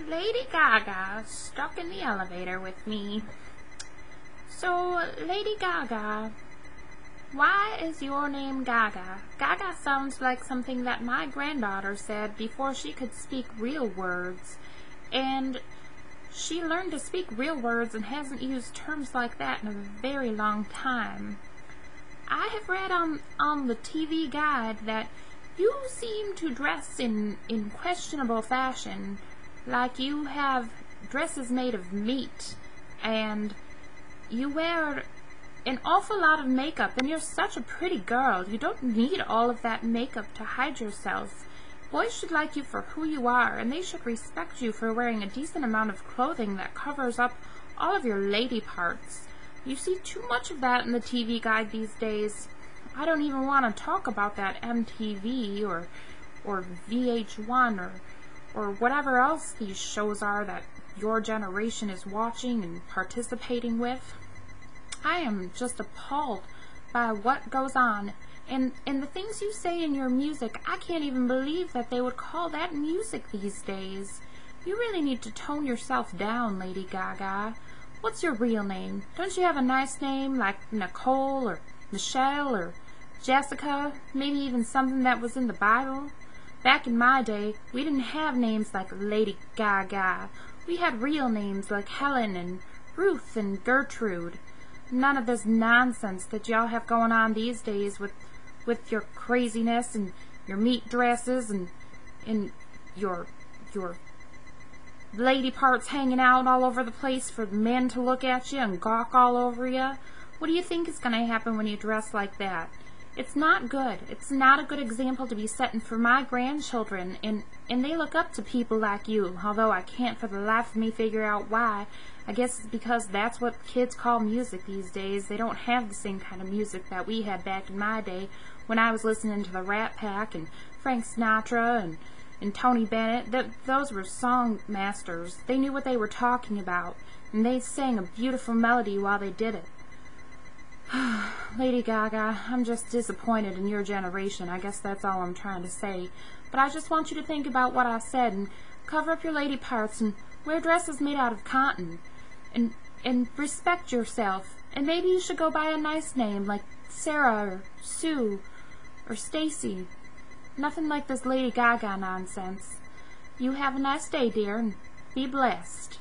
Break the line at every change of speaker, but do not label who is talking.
Lady Gaga stuck in the elevator with me. So, Lady Gaga, why is your name Gaga? Gaga sounds like something that my granddaughter said before she could speak real words. And she learned to speak real words and hasn't used terms like that in a very long time. I have read on the TV guide that you seem to dress in questionable fashion, like you have dresses made of meat, and you wear an awful lot of makeup, and you're such a pretty girl. You don't need all of that makeup to hide yourself. Boys should like you for who you are, and they should respect you for wearing a decent amount of clothing that covers up all of your lady parts. You see too much of that in the TV guide these days. I don't even want to talk about that MTV or VH1 or whatever else these shows are that your generation is watching and participating with. I am just appalled by what goes on, and the things you say in your music. I can't even believe that they would call that music these days. You really need to tone yourself down, Lady Gaga. What's your real name? Don't you have a nice name like Nicole or Michelle or Jessica? Maybe even something that was in the Bible? Back in my day, we didn't have names like Lady Gaga. We had real names like Helen and Ruth and Gertrude. None of this nonsense that y'all have going on these days with your craziness and your meat dresses and your lady parts hanging out all over the place for men to look at you and gawk all over you. What do you think is going to happen when you dress like that? It's not good. It's not a good example to be setting for my grandchildren, and they look up to people like you, although I can't for the life of me figure out why. I guess it's because that's what kids call music these days. They don't have the same kind of music that we had back in my day when I was listening to the Rat Pack and Frank Sinatra and Tony Bennett. Those were song masters. They knew what they were talking about, and they sang a beautiful melody while they did it. Lady Gaga, I'm just disappointed in your generation. I guess that's all I'm trying to say. But I just want you to think about what I said and cover up your lady parts and wear dresses made out of cotton and respect yourself. And maybe you should go by a nice name like Sarah or Sue or Stacy. Nothing like this Lady Gaga nonsense. You have a nice day, dear, and be blessed.